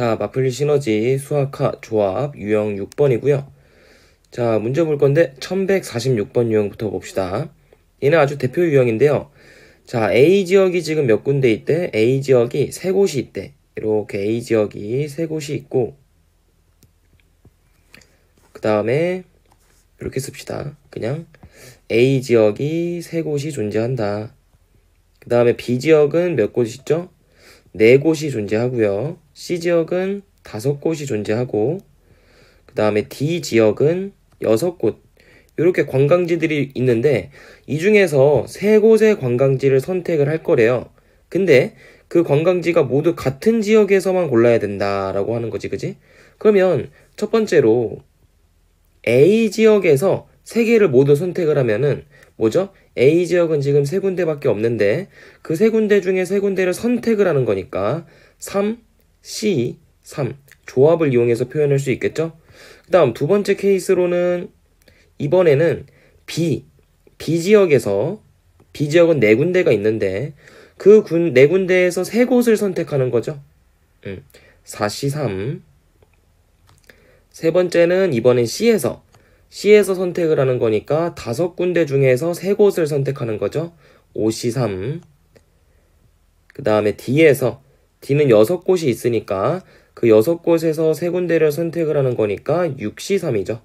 자, 마플 시너지 수학화 조합 유형 6번이고요. 자, 문제 볼 건데 1146번 유형부터 봅시다. 얘는 아주 대표 유형인데요. 자, A 지역이 지금 몇 군데 있대? A 지역이 세 곳이 있대. 이렇게 A 지역이 세 곳이 있고, 그 다음에 이렇게 씁시다. 그냥 A 지역이 세 곳이 존재한다. 그 다음에 B 지역은 몇 곳 있죠? 네 곳이 존재하고요. C 지역은 5곳이 존재하고, 그 다음에 D 지역은 6곳. 이렇게 관광지들이 있는데 이 중에서 세 곳의 관광지를 선택을 할 거래요. 근데 그 관광지가 모두 같은 지역에서만 골라야 된다라고 하는 거지, 그지? 그러면 첫 번째로 A 지역에서 세 개를 모두 선택을 하면은 뭐죠? A 지역은 지금 세 군데밖에 없는데 그 세 군데 중에 세 군데를 선택을 하는 거니까 3, C, 3 조합을 이용해서 표현할 수 있겠죠? 그 다음 두 번째 케이스로는 이번에는 B 지역에서 B 지역은 네 군데가 있는데 그 네 군데에서 세 곳을 선택하는 거죠. 4C3 세 번째는 이번엔 C에서 선택을 하는 거니까 5군데 중에서 세 곳을 선택하는 거죠. 5C3 그 다음에 D에서 D는 6곳이 있으니까 그 6곳에서 세 군데를 선택을 하는 거니까 6C3이죠.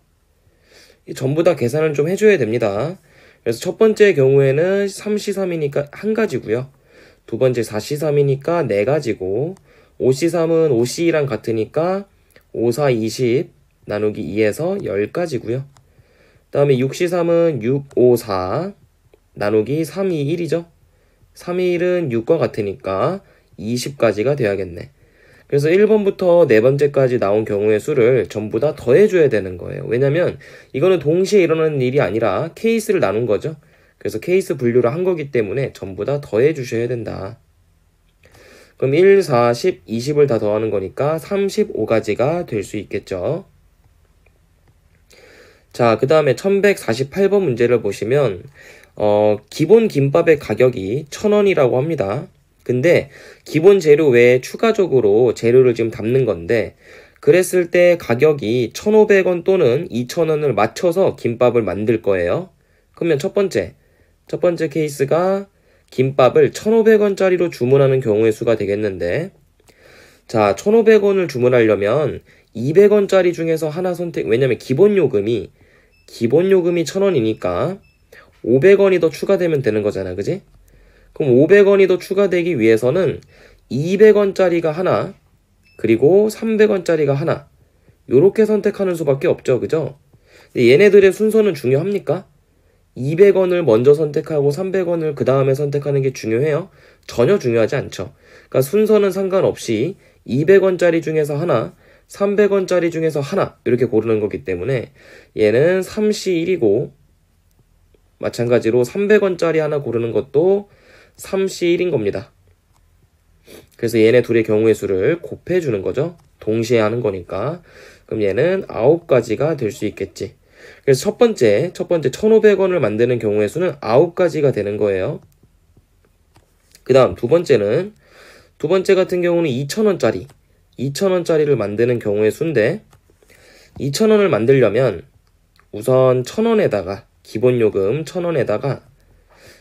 전부 다 계산을 좀 해줘야 됩니다. 그래서 첫 번째 경우에는 3C3이니까 한 가지고요. 두 번째 4C3이니까 네 가지고 5C3은 5C랑 같으니까 5, 4, 20 나누기 2에서 10가지고요. 그 다음에 6C3은 6, 5, 4 나누기 3, 2, 1이죠. 3, 2, 1은 6과 같으니까 20가지가 돼야겠네. 그래서 1번부터 4번째까지 나온 경우의 수를 전부 다 더해줘야 되는 거예요. 왜냐면 이거는 동시에 일어나는 일이 아니라 케이스를 나눈 거죠. 그래서 케이스 분류를 한 거기 때문에 전부 다 더해주셔야 된다. 그럼 1, 4, 10, 20을 다 더하는 거니까 35가지가 될 수 있겠죠. 자, 그 다음에 1148번 문제를 보시면 기본 김밥의 가격이 1,000원이라고 합니다. 근데 기본 재료 외에 추가적으로 재료를 지금 담는 건데 그랬을 때 가격이 1,500원 또는 2,000원을 맞춰서 김밥을 만들 거예요. 그러면 첫 번째 케이스가 김밥을 1,500원짜리로 주문하는 경우의 수가 되겠는데 자, 1,500원을 주문하려면 200원짜리 중에서 하나 왜냐면 기본 요금이 1,000원이니까 500원이 더 추가되면 되는 거잖아, 그지? 그럼 500원이 더 추가되기 위해서는 200원짜리가 하나, 그리고 300원짜리가 하나, 요렇게 선택하는 수밖에 없죠, 그죠? 근데 얘네들의 순서는 중요합니까? 200원을 먼저 선택하고 300원을 그 다음에 선택하는 게 중요해요? 전혀 중요하지 않죠. 그러니까 순서는 상관없이 200원짜리 중에서 하나, 300원짜리 중에서 하나 이렇게 고르는 거기 때문에 얘는 3C1이고 마찬가지로 300원짜리 하나 고르는 것도 3C1인 겁니다. 그래서 얘네 둘의 경우의 수를 곱해주는 거죠. 동시에 하는 거니까. 그럼 얘는 9가지가 될 수 있겠지. 그래서 첫 번째 1,500원을 만드는 경우의 수는 9가지가 되는 거예요. 그 다음 두 번째 같은 경우는 2,000원짜리를 만드는 경우의 수인데 2,000원을 만들려면 우선 1,000원에다가 기본 요금 1,000원에다가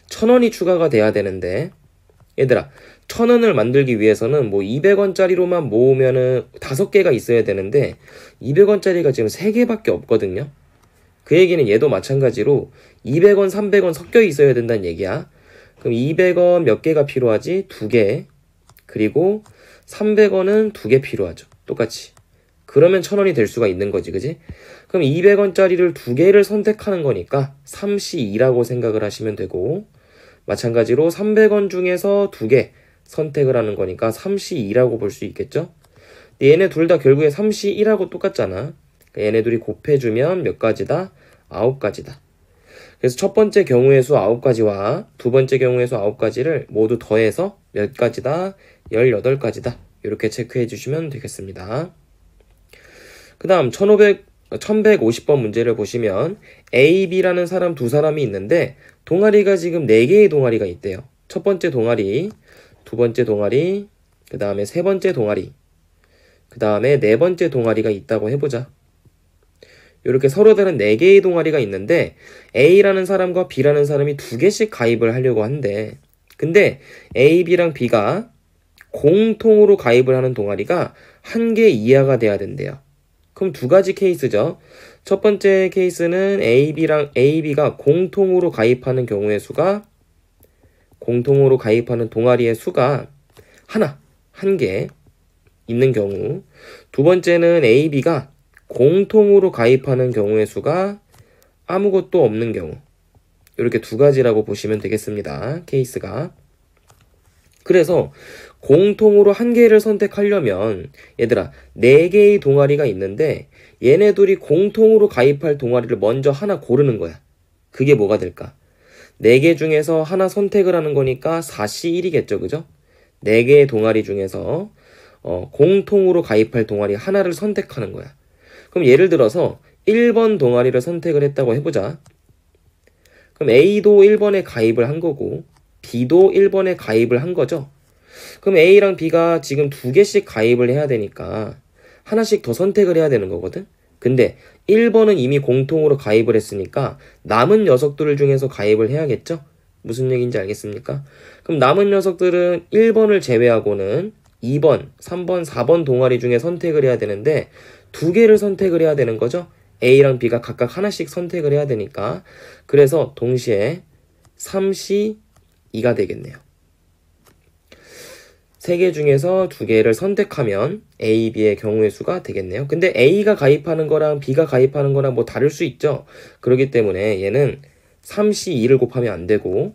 1,000원이 추가가 돼야 되는데 얘들아 1,000원을 만들기 위해서는 뭐 200원짜리로만 모으면은 5개가 있어야 되는데 200원짜리가 지금 3개밖에 없거든요. 그 얘기는 얘도 마찬가지로 200원, 300원 섞여 있어야 된다는 얘기야. 그럼 200원 몇 개가 필요하지? 2개. 그리고 300원은 2개 필요하죠. 똑같이. 그러면 1,000원이 될 수가 있는 거지, 그지? 그럼 200원짜리를 2개를 선택하는 거니까 3C2라고 생각을 하시면 되고 마찬가지로 300원 중에서 2개 선택을 하는 거니까 3C2라고 볼 수 있겠죠? 얘네 둘 다 결국에 3C1하고 똑같잖아. 그러니까 얘네 둘이 곱해주면 몇 가지다? 9가지다. 그래서 첫 번째 경우의 수 9가지와 두 번째 경우의 수 9가지를 모두 더해서 몇 가지다? 18가지다. 이렇게 체크해 주시면 되겠습니다. 그 다음 1150번 문제를 보시면 A, B라는 사람 두 사람이 있는데 동아리가 지금 4개의 동아리가 있대요. 첫 번째 동아리, 두 번째 동아리, 그 다음에 세 번째 동아리. 그 다음에 네 번째 동아리가 있다고 해보자. 이렇게 서로 다른 4개의 동아리가 있는데 A라는 사람과 B라는 사람이 2개씩 가입을 하려고 한대. 근데 A, B랑 B가 공통으로 가입을 하는 동아리가 1개 이하가 돼야 된대요. 그럼 2가지 케이스죠. 첫 번째 케이스는 AB가 공통으로 가입하는 경우의 수가, 공통으로 가입하는 동아리의 수가 한 개 있는 경우, 두 번째는 AB가 공통으로 가입하는 경우의 수가 아무것도 없는 경우. 이렇게 2가지라고 보시면 되겠습니다. 케이스가. 그래서 공통으로 1개를 선택하려면 얘들아 4개의 동아리가 있는데 얘네 둘이 공통으로 가입할 동아리를 먼저 하나 고르는 거야. 그게 뭐가 될까? 4개 중에서 하나 선택을 하는 거니까 4C1이겠죠. 그죠? 4개의 동아리 중에서 공통으로 가입할 동아리 하나를 선택하는 거야. 그럼 예를 들어서 1번 동아리를 선택을 했다고 해보자. 그럼 A도 1번에 가입을 한 거고 B도 1번에 가입을 한 거죠. 그럼 A랑 B가 지금 2개씩 가입을 해야 되니까 하나씩 더 선택을 해야 되는 거거든. 근데 1번은 이미 공통으로 가입을 했으니까 남은 녀석들 중에서 가입을 해야겠죠? 무슨 얘기인지 알겠습니까? 그럼 남은 녀석들은 1번을 제외하고는 2번, 3번, 4번 동아리 중에 선택을 해야 되는데 2개를 선택을 해야 되는 거죠? A랑 B가 각각 하나씩 선택을 해야 되니까. 그래서 동시에 3C2가 되겠네요. 3개 중에서 2개를 선택하면 A, B의 경우의 수가 되겠네요. 근데 A가 가입하는 거랑 B가 가입하는 거랑 뭐 다를 수 있죠. 그렇기 때문에 얘는 3C2를 곱하면 안 되고,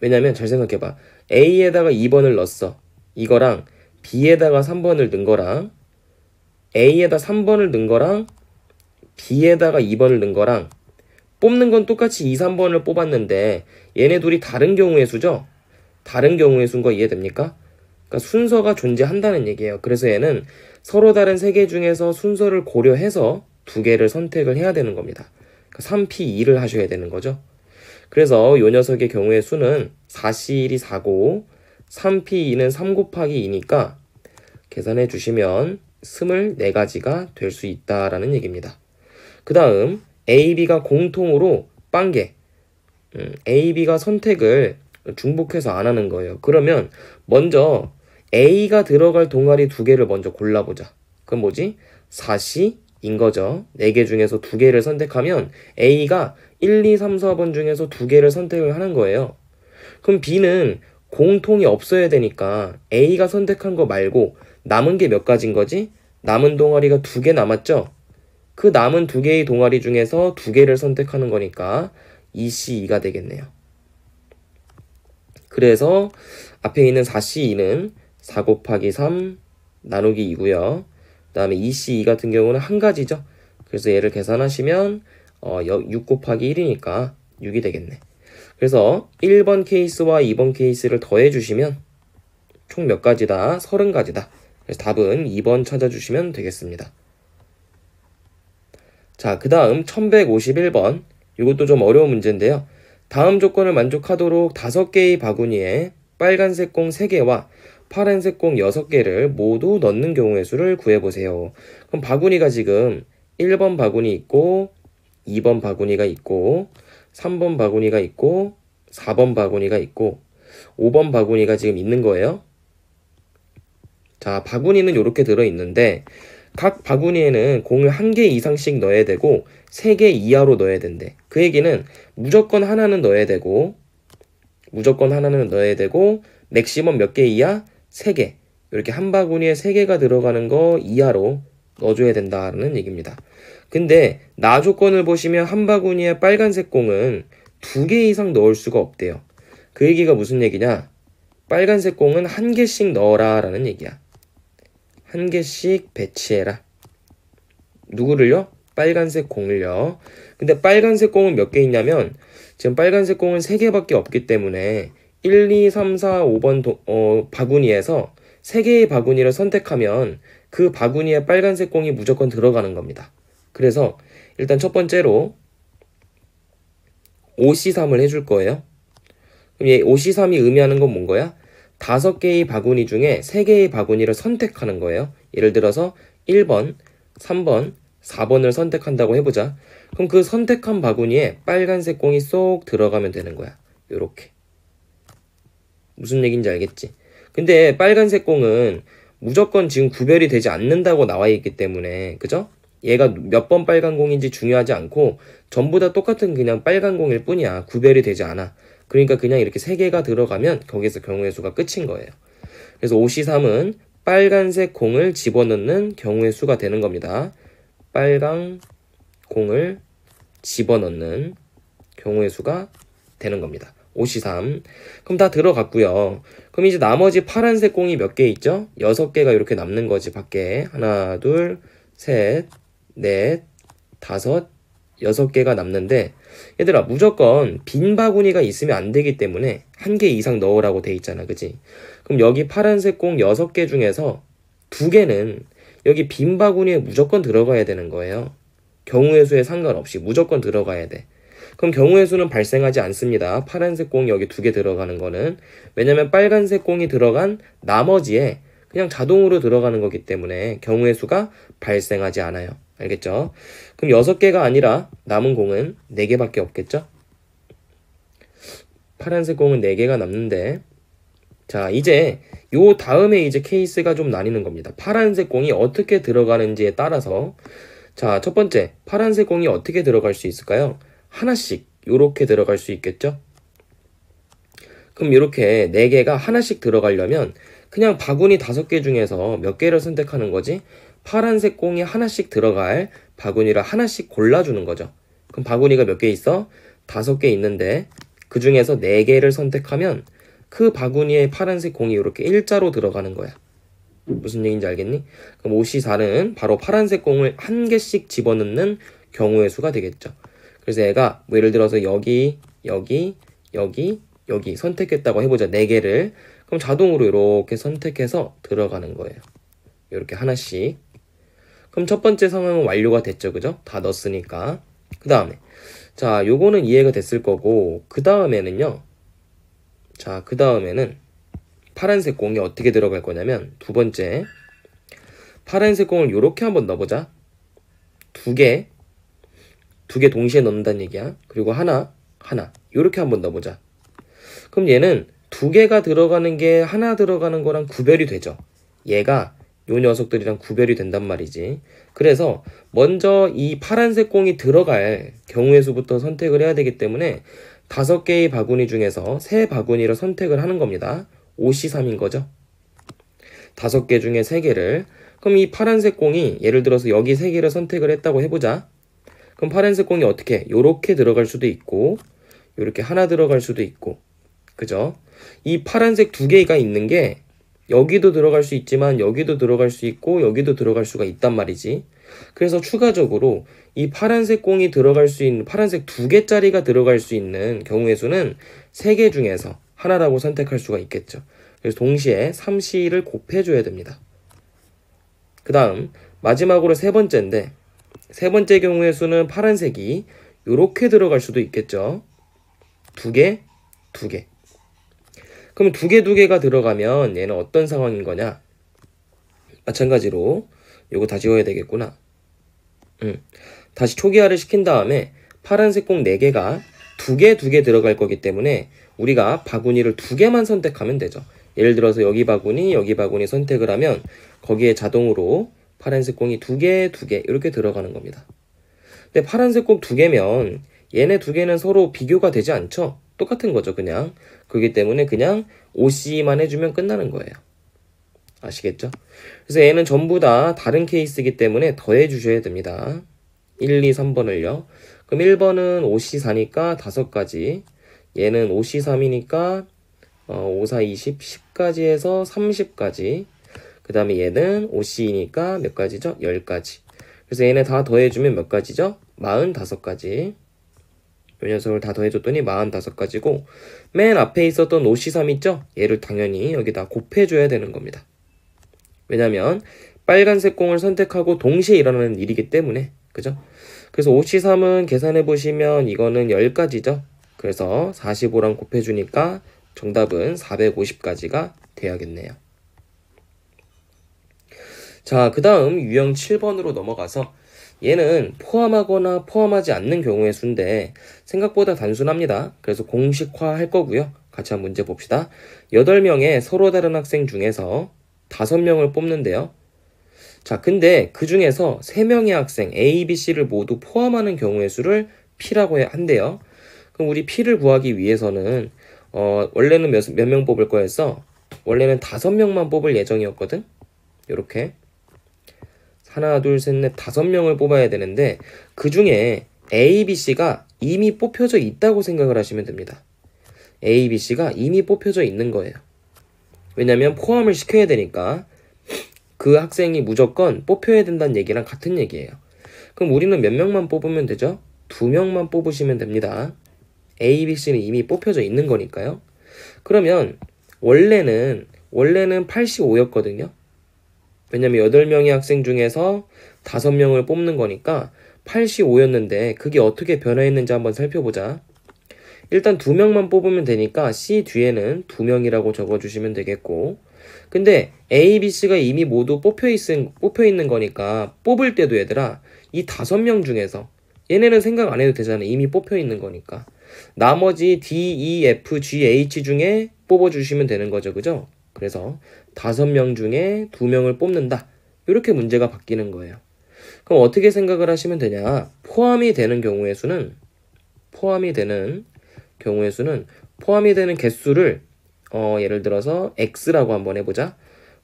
왜냐면 잘 생각해봐. A에다가 2번을 넣었어. 이거랑 B에다가 3번을 넣은 거랑 A에다 3번을 넣은 거랑 B에다가 2번을 넣은 거랑 뽑는 건 똑같이 2, 3번을 뽑았는데 얘네 둘이 다른 경우의 수죠? 다른 경우의 수인 거 이해됩니까? 그러니까 순서가 존재한다는 얘기예요. 그래서 얘는 서로 다른 3개 중에서 순서를 고려해서 2개를 선택을 해야 되는 겁니다. 그러니까 3P2를 하셔야 되는 거죠. 그래서 이 녀석의 경우의 수는 4C1이 4고 3P2는 3 곱하기 2니까 계산해 주시면 24가지가 될 수 있다라는 얘기입니다. 그 다음 A, B가 공통으로 빵개, A, B가 선택을 중복해서 안 하는 거예요. 그러면 먼저 A가 들어갈 동아리 2개를 먼저 골라보자. 그럼 뭐지? 4C인 거죠. 4개 중에서 2개를 선택하면 A가 1, 2, 3, 4번 중에서 2개를 선택을 하는 거예요. 그럼 B는 공통이 없어야 되니까 A가 선택한 거 말고 남은 게 몇 가지인 거지? 남은 동아리가 2개 남았죠? 그 남은 2개의 동아리 중에서 2개를 선택하는 거니까 2C2가 되겠네요. 그래서 앞에 있는 4C2는 4 곱하기 3 나누기 2고요. 그 다음에 2C2 같은 경우는 한 가지죠. 그래서 얘를 계산하시면 6 곱하기 1이니까 6이 되겠네. 그래서 1번 케이스와 2번 케이스를 더해주시면 총 몇 가지다? 30가지다. 그래서 답은 2번 찾아주시면 되겠습니다. 자, 그 다음 1151번. 이것도 좀 어려운 문제인데요. 다음 조건을 만족하도록 5개의 바구니에 빨간색 공 3개와 파란색 공 6개를 모두 넣는 경우의 수를 구해보세요. 그럼 바구니가 지금 1번 바구니 있고 2번 바구니가 있고 3번 바구니가 있고 4번 바구니가 있고 5번 바구니가 지금 있는 거예요. 자, 바구니는 이렇게 들어있는데 각 바구니에는 공을 1개 이상씩 넣어야 되고 3개 이하로 넣어야 된대. 그 얘기는 무조건 하나는 넣어야 되고 맥시멈 몇 개 이하? 3개. 이렇게 한 바구니에 3개가 들어가는 거 이하로 넣어줘야 된다는 얘기입니다. 근데 나 조건을 보시면 한 바구니에 빨간색 공은 2개 이상 넣을 수가 없대요. 그 얘기가 무슨 얘기냐? 빨간색 공은 1개씩 넣어라 라는 얘기야. 1개씩 배치해라. 누구를요? 빨간색 공을요. 근데 빨간색 공은 몇 개 있냐면 지금 빨간색 공은 3개밖에 없기 때문에 1, 2, 3, 4, 5번 바구니에서 3개의 바구니를 선택하면 그 바구니에 빨간색 공이 무조건 들어가는 겁니다. 그래서 일단 첫 번째로 5C3을 해줄 거예요. 그럼 얘 5C3이 의미하는 건 뭔 거야? 5개의 바구니 중에 3개의 바구니를 선택하는 거예요. 예를 들어서 1번, 3번, 4번을 선택한다고 해보자. 그럼 그 선택한 바구니에 빨간색 공이 쏙 들어가면 되는 거야. 요렇게. 무슨 얘기인지 알겠지? 근데 빨간색 공은 무조건 지금 구별이 되지 않는다고 나와 있기 때문에, 그죠? 얘가 몇 번 빨간 공인지 중요하지 않고 전부 다 똑같은 그냥 빨간 공일 뿐이야. 구별이 되지 않아. 그러니까 그냥 이렇게 3개가 들어가면 거기서 경우의 수가 끝인 거예요. 그래서 5C3은 빨간색 공을 집어넣는 경우의 수가 되는 겁니다. 빨강 공을 집어넣는 경우의 수가 되는 겁니다. 5C3. 그럼 다 들어갔고요. 그럼 이제 나머지 파란색 공이 몇 개 있죠? 6개가 이렇게 남는 거지, 밖에. 하나, 둘, 셋, 넷, 5, 6개가 남는데, 얘들아, 무조건 빈 바구니가 있으면 안 되기 때문에 1개 이상 넣으라고 돼 있잖아, 그치? 그럼 여기 파란색 공 6개 중에서 2개는 여기 빈 바구니에 무조건 들어가야 되는 거예요. 경우의 수에 상관없이 무조건 들어가야 돼. 그럼 경우의 수는 발생하지 않습니다. 파란색 공이 여기 2개 들어가는 거는. 왜냐면 빨간색 공이 들어간 나머지에 그냥 자동으로 들어가는 거기 때문에 경우의 수가 발생하지 않아요. 알겠죠? 그럼 6개가 아니라 남은 공은 4개밖에 없겠죠? 파란색 공은 4개가 남는데, 자, 이제 요 다음에 이제 케이스가 좀 나뉘는 겁니다. 파란색 공이 어떻게 들어가는지에 따라서, 자, 첫 번째, 파란색 공이 어떻게 들어갈 수 있을까요? 하나씩 요렇게 들어갈 수 있겠죠? 그럼 이렇게 4개가 하나씩 들어가려면 그냥 바구니 5개 중에서 몇 개를 선택하는 거지? 파란색 공이 하나씩 들어갈 바구니를 하나씩 골라주는 거죠. 그럼 바구니가 몇 개 있어? 5개 있는데 그 중에서 4개를 선택하면 그 바구니에 파란색 공이 이렇게 일자로 들어가는 거야. 무슨 얘기인지 알겠니? 그럼 5C4는 바로 파란색 공을 1개씩 집어넣는 경우의 수가 되겠죠. 그래서 얘가 뭐 예를 들어서 여기, 여기, 여기, 여기 선택했다고 해보자. 4개를. 그럼 자동으로 이렇게 선택해서 들어가는 거예요. 이렇게 하나씩. 그럼 첫 번째 상황은 완료가 됐죠. 그죠? 다 넣었으니까. 그 다음에 자, 요거는 이해가 됐을 거고, 그 다음에는요. 자, 그 다음에는 파란색 공이 어떻게 들어갈 거냐면, 두 번째 파란색 공을 요렇게 한번 넣어보자. 2개 동시에 넣는다는 얘기야. 그리고 하나 요렇게 한번 넣어보자. 그럼 얘는 2개가 들어가는 게 하나 들어가는 거랑 구별이 되죠. 얘가 요 녀석들이랑 구별이 된단 말이지. 그래서 먼저 이 파란색 공이 들어갈 경우의 수부터 선택을 해야 되기 때문에 5개의 바구니 중에서 3바구니를 선택을 하는 겁니다. 5C3인 거죠. 5개 중에 3개를. 그럼 이 파란색 공이 예를 들어서 여기 3개를 선택을 했다고 해보자. 그럼 파란색 공이 어떻게? 요렇게 들어갈 수도 있고 요렇게 하나 들어갈 수도 있고, 그죠? 이 파란색 2개가 있는 게 여기도 들어갈 수 있지만 여기도 들어갈 수 있고 여기도 들어갈 수가 있단 말이지. 그래서 추가적으로 이 파란색 공이 들어갈 수 있는, 파란색 2개짜리가 들어갈 수 있는 경우의 수는 3개 중에서 하나라고 선택할 수가 있겠죠. 그래서 동시에 3C를 곱해줘야 됩니다. 그 다음 마지막으로 세 번째인데, 세 번째 경우의 수는 파란색이 이렇게 들어갈 수도 있겠죠. 2개. 그럼 2개가 들어가면 얘는 어떤 상황인 거냐? 마찬가지로 요거 다 지워야 되겠구나. 다시 초기화를 시킨 다음에 파란색 공 4개가 2개 들어갈 거기 때문에 우리가 바구니를 2개만 선택하면 되죠. 예를 들어서 여기 바구니 선택을 하면 거기에 자동으로 파란색 공이 2개 이렇게 들어가는 겁니다. 근데 파란색 공 2개면 얘네 2개는 서로 비교가 되지 않죠? 똑같은 거죠, 그냥. 그렇기 때문에 그냥 OC만 해주면 끝나는 거예요. 아시겠죠? 그래서 얘는 전부 다 다른 케이스이기 때문에 더해 주셔야 됩니다. 1, 2, 3번을요. 그럼 1번은 5C4니까 5가지. 얘는 5C3이니까 5, 4, 20, 10까지 해서 30까지. 그 다음에 얘는 5C니까 몇 가지죠? 10가지. 그래서 얘네 다 더해주면 몇 가지죠? 45가지. 이 녀석을 다 더해줬더니 45가지고, 맨 앞에 있었던 5C3 있죠? 얘를 당연히 여기다 곱해줘야 되는 겁니다. 왜냐면 빨간색 공을 선택하고 동시에 일어나는 일이기 때문에, 그죠? 그래서 5C3은 계산해보시면 이거는 10가지죠? 그래서 45랑 곱해주니까 정답은 450가지가 돼야겠네요. 자, 그 다음 유형 7번으로 넘어가서 얘는 포함하거나 포함하지 않는 경우의 수인데 생각보다 단순합니다. 그래서 공식화 할 거고요. 같이 한번 문제 봅시다. 8명의 서로 다른 학생 중에서 5명을 뽑는데요. 자, 근데 그 중에서 3명의 학생 A, B, C를 모두 포함하는 경우의 수를 P라고 한대요. 그럼 우리 P를 구하기 위해서는 원래는 몇 명 뽑을 거였어? 원래는 5명만 뽑을 예정이었거든? 요렇게 하나, 둘, 셋, 넷, 5명을 뽑아야 되는데 그 중에 A, B, C가 이미 뽑혀져 있다고 생각을 하시면 됩니다. A, B, C가 이미 뽑혀져 있는 거예요. 왜냐면 포함을 시켜야 되니까 그 학생이 무조건 뽑혀야 된다는 얘기랑 같은 얘기예요. 그럼 우리는 몇 명만 뽑으면 되죠? 2명만 뽑으시면 됩니다. A, B, C는 이미 뽑혀져 있는 거니까요. 그러면 원래는 85였거든요. 왜냐면 8명의 학생 중에서 5명을 뽑는 거니까 85였는데 그게 어떻게 변화했는지 한번 살펴보자. 일단 2명만 뽑으면 되니까 C 뒤에는 2명이라고 적어주시면 되겠고, 근데 A, B, C가 이미 모두 뽑혀 있는 거니까 뽑을 때도 얘들아 이 5명 중에서 얘네는 생각 안 해도 되잖아. 이미 뽑혀 있는 거니까 나머지 D, E, F, G, H 중에 뽑아주시면 되는 거죠. 그죠? 그래서 5명 중에 2명을 뽑는다. 이렇게 문제가 바뀌는 거예요. 그럼 어떻게 생각을 하시면 되냐? 포함이 되는 개수를 예를 들어서 X라고 한번 해보자.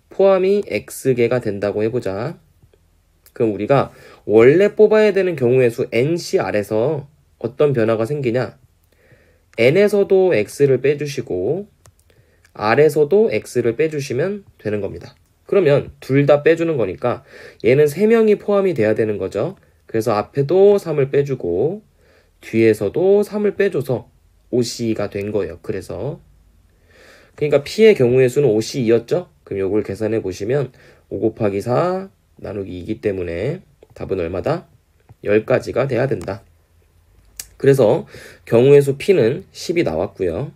포함이 X개가 된다고 해보자. 그럼 우리가 원래 뽑아야 되는 경우의 수 NCR에서 어떤 변화가 생기냐? N에서도 X를 빼주시고 R에서도 X를 빼주시면 되는 겁니다. 그러면 둘 다 빼주는 거니까 얘는 3명이 포함이 돼야 되는 거죠. 그래서 앞에도 3을 빼주고 뒤에서도 3을 빼줘서 OC가 된 거예요. 그러니까 P의 경우의 수는 OC이었죠? 그럼 요걸 계산해 보시면 5 곱하기 4 나누기 2이기 때문에 답은 얼마다? 10가지가 돼야 된다. 그래서 경우의 수 P는 10이 나왔고요.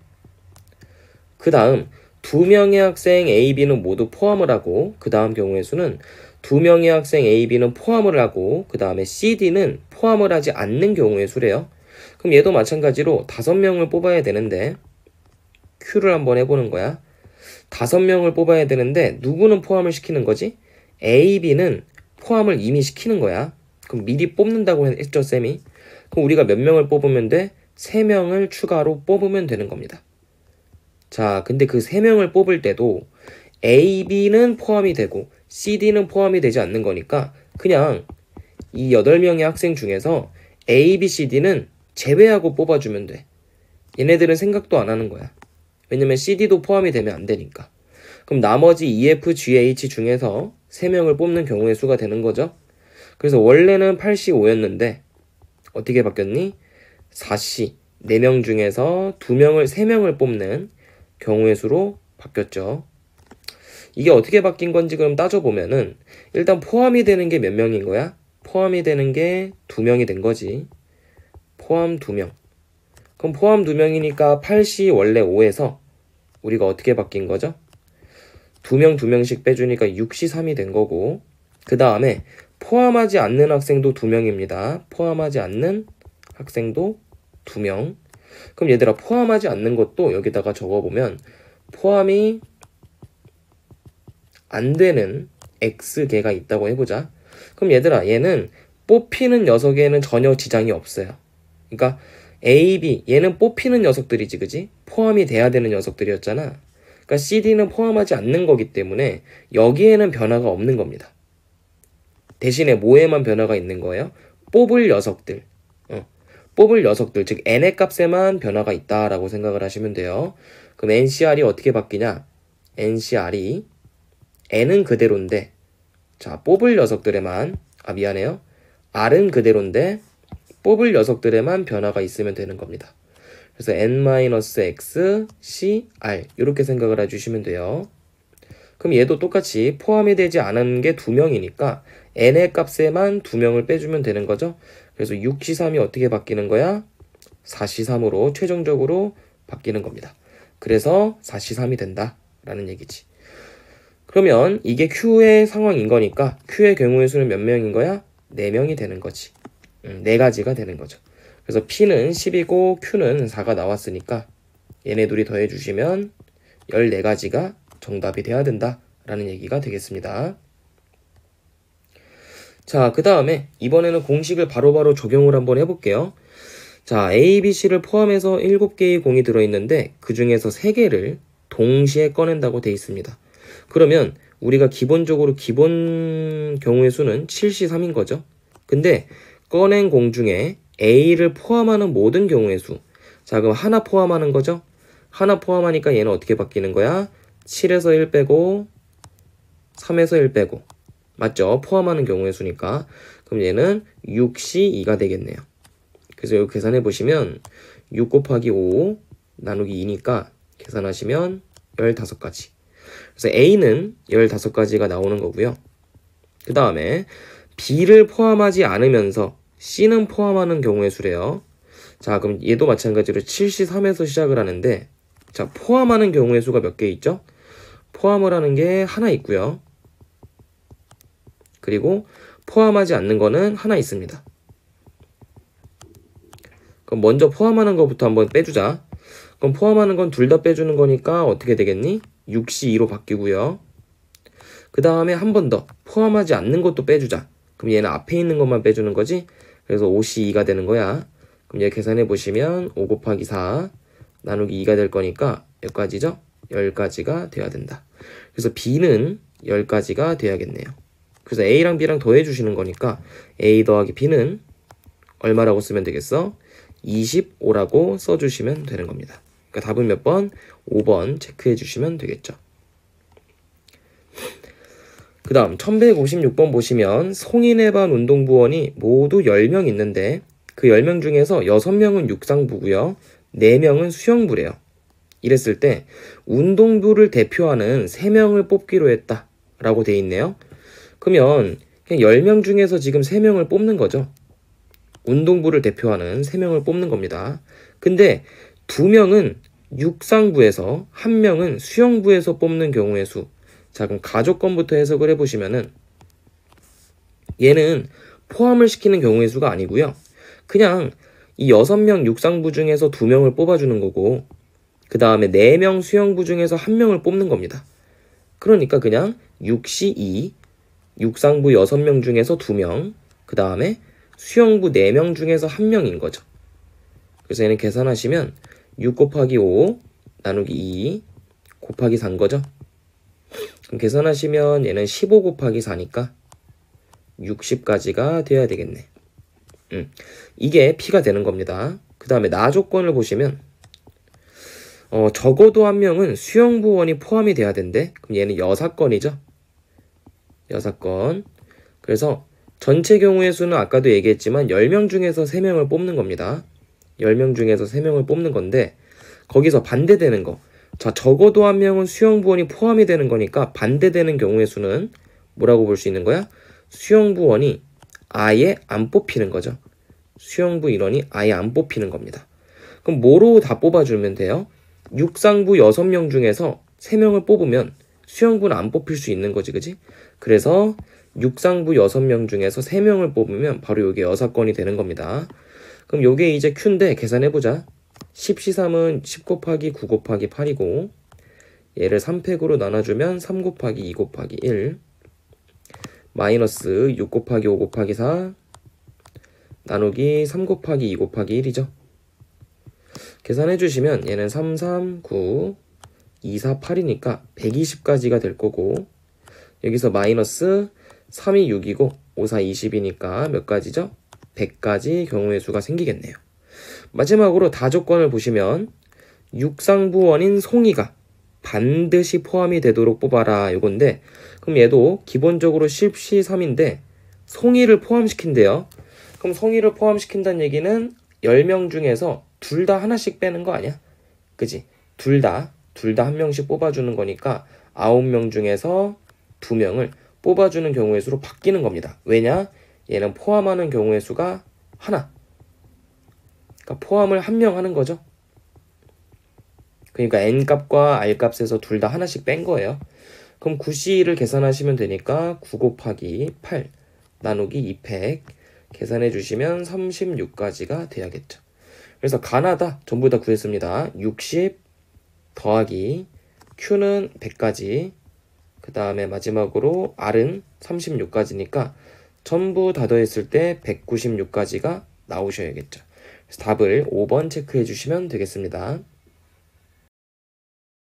그 다음 2명의 학생 A, B는 모두 포함을 하고 그 다음 경우의 수는 2명의 학생 A, B는 포함을 하고 그 다음에 C, D는 포함을 하지 않는 경우의 수래요. 그럼 얘도 마찬가지로 5명을 뽑아야 되는데 Q를 한번 해보는 거야. 5명을 뽑아야 되는데 누구는 포함을 시키는 거지? A, B는 포함을 이미 시키는 거야. 그럼 미리 뽑는다고 했죠, 쌤이? 그럼 우리가 몇 명을 뽑으면 돼? 3명을 추가로 뽑으면 되는 겁니다. 자, 근데 그 3명을 뽑을 때도 A, B는 포함이 되고 C, D는 포함이 되지 않는 거니까 그냥 이 8명의 학생 중에서 A, B, C, D는 제외하고 뽑아주면 돼. 얘네들은 생각도 안 하는 거야. 왜냐면 C, D도 포함이 되면 안 되니까. 그럼 나머지 E, F, G, H 중에서 3명을 뽑는 경우의 수가 되는 거죠. 그래서 원래는 85였는데 어떻게 바뀌었니? 4C, 4명 중에서 3명을 뽑는 경우의 수로 바뀌었죠. 이게 어떻게 바뀐 건지 그럼 따져보면은 일단 포함이 되는 게 몇 명인 거야? 포함이 되는 게 2명이 된 거지. 포함 2명. 그럼 포함 2명이니까 8C 원래 5에서 우리가 어떻게 바뀐 거죠? 2명씩 빼주니까 6C 3이 된 거고 그 다음에 포함하지 않는 학생도 2명입니다. 포함하지 않는 학생도 2명. 그럼 얘들아 포함하지 않는 것도 여기다가 적어보면 포함이 안 되는 X개가 있다고 해보자. 그럼 얘들아 얘는 뽑히는 녀석에는 전혀 지장이 없어요. 그러니까 A, B 얘는 뽑히는 녀석들이지 그지? 포함이 돼야 되는 녀석들이었잖아. 그러니까 C, D는 포함하지 않는 거기 때문에 여기에는 변화가 없는 겁니다. 대신에 뭐에만 변화가 있는 거예요? 뽑을 녀석들, 즉 n의 값에만 변화가 있다라고 생각을 하시면 돼요. 그럼 NCR이 어떻게 바뀌냐? NCR이 n은 그대로인데 자 뽑을 녀석들에만 R은 그대로인데 뽑을 녀석들에만 변화가 있으면 되는 겁니다. 그래서 n-x, c, r 이렇게 생각을 해주시면 돼요. 그럼 얘도 똑같이 포함이 되지 않은 게 2명이니까 n의 값에만 2명을 빼주면 되는 거죠. 그래서 6C3이 어떻게 바뀌는 거야? 4C3으로 최종적으로 바뀌는 겁니다. 그래서 4C3이 된다. 라는 얘기지. 그러면 이게 Q의 상황인 거니까 Q의 경우의 수는 몇 명인 거야? 4명이 되는 거지. 4가지가 되는 거죠. 그래서 P는 10이고 Q는 4가 나왔으니까 얘네 둘이 더해주시면 14가지가 정답이 돼야 된다 라는 얘기가 되겠습니다. 자, 그 다음에 이번에는 공식을 바로바로 적용을 한번 해볼게요. 자, A, B, C를 포함해서 7개의 공이 들어있는데 그 중에서 3개를 동시에 꺼낸다고 돼 있습니다. 그러면 우리가 기본적으로 기본 경우의 수는 7C3인 거죠. 근데 꺼낸 공 중에 A를 포함하는 모든 경우의 수. 자, 그럼 하나 포함하는 거죠? 하나 포함하니까 얘는 어떻게 바뀌는 거야? 7에서 1 빼고 3에서 1 빼고 맞죠? 포함하는 경우의 수니까. 그럼 얘는 6C2가 되겠네요. 그래서 여기 계산해 보시면 6 곱하기 5 나누기 2니까 계산하시면 15가지. 그래서 A는 15가지가 나오는 거고요. 그 다음에 B를 포함하지 않으면서 C는 포함하는 경우의 수래요. 자, 그럼 얘도 마찬가지로 7C3에서 시작을 하는데 자, 포함하는 경우의 수가 몇 개 있죠? 포함을 하는 게 하나 있고요. 그리고 포함하지 않는 거는 하나 있습니다. 그럼 먼저 포함하는 것부터 한번 빼주자. 그럼 포함하는 건 둘 다 빼주는 거니까 어떻게 되겠니? 6C2로 바뀌고요. 그 다음에 한 번 더 포함하지 않는 것도 빼주자. 그럼 얘는 앞에 있는 것만 빼주는 거지? 그래서 5C2가 되는 거야. 그럼 얘 계산해 보시면 5 곱하기 4 나누기 2가 될 거니까 몇 가지죠? 10가지가 돼야 된다. 그래서 B는 10가지가 돼야겠네요. 그래서 A랑 B랑 더해 주시는 거니까 A 더하기 B는 얼마라고 쓰면 되겠어? 25라고 써주시면 되는 겁니다. 그러니까 답은 몇 번? 5번 체크해 주시면 되겠죠. 그 다음 1156번 보시면 송인의 반 운동부원이 모두 10명 있는데 그 10명 중에서 6명은 육상부고요. 4명은 수영부래요. 이랬을 때 운동부를 대표하는 3명을 뽑기로 했다 라고 돼 있네요. 그러면 그냥 10명 중에서 지금 3명을 뽑는 거죠. 운동부를 대표하는 3명을 뽑는 겁니다. 근데 2명은 육상부에서 1명은 수영부에서 뽑는 경우의 수. 자, 그럼 가족권부터 해석을 해보시면은 얘는 포함을 시키는 경우의 수가 아니고요. 그냥 이 6명 육상부 중에서 2명을 뽑아주는 거고 그 다음에 4명 수영부 중에서 1명을 뽑는 겁니다. 그러니까 그냥 6C2 육상부 6명 중에서 2명 그 다음에 수영부 4명 중에서 1명인 거죠. 그래서 얘는 계산하시면 6 곱하기 5 나누기 2 곱하기 4인 거죠. 그럼 계산하시면 얘는 15 곱하기 4니까 60가지가 돼야 되겠네. 이게 P가 되는 겁니다. 그 다음에 나 조건을 보시면 적어도 1명은 수영부원이 포함이 돼야 된대. 그럼 얘는 여사건이죠. 여사건. 그래서 전체 경우의 수는 아까도 얘기했지만 10명 중에서 3명을 뽑는 겁니다. 10명 중에서 3명을 뽑는 건데 거기서 반대되는 거. 자, 적어도 1명은 수영부원이 포함이 되는 거니까 반대되는 경우의 수는 뭐라고 볼 수 있는 거야? 수영부원이 아예 안 뽑히는 거죠. 수영부 인원이 아예 안 뽑히는 겁니다. 그럼 뭐로 다 뽑아주면 돼요? 육상부 6명 중에서 3명을 뽑으면 수영부는 안 뽑힐 수 있는 거지, 그지? 그래서 육상부 6명 중에서 3명을 뽑으면 바로 이게 여사건이 되는 겁니다. 그럼 요게 이제 Q인데 계산해보자. 10C3은 10 곱하기 9 곱하기 8이고 얘를 3팩으로 나눠주면 3 곱하기 2 곱하기 1 마이너스 6 곱하기 5 곱하기 4 나누기 3 곱하기 2 곱하기 1이죠. 계산해주시면 얘는 3, 3, 9, 2, 4, 8이니까 120가지가 될 거고 여기서 마이너스 3이 6이고 5, 4, 20이니까 몇 가지죠? 100가지 경우의 수가 생기겠네요. 마지막으로 다조건을 보시면 육상부원인 송이가 반드시 포함이 되도록 뽑아라 요건데 그럼 얘도 기본적으로 10C3인데 송이를 포함시킨대요. 그럼 송이를 포함시킨다는 얘기는 10명 중에서 둘 다 하나씩 빼는 거 아니야? 그지? 둘 다 한 명씩 뽑아주는 거니까 9명 중에서 2명을 뽑아주는 경우의 수로 바뀌는 겁니다. 왜냐? 얘는 포함하는 경우의 수가 하나. 그러니까 포함을 1명 하는 거죠. 그러니까 n값과 r값에서 둘 다 하나씩 뺀 거예요. 그럼 9C를 계산하시면 되니까 9 곱하기 8 나누기 2팩 계산해 주시면 36까지가 돼야겠죠. 그래서 가나다 전부 다 구했습니다. 60 더하기 Q는 100까지 그 다음에 마지막으로 R은 36까지니까 전부 다 더했을 때 196까지가 나오셔야겠죠. 그래서 답을 5번 체크해 주시면 되겠습니다.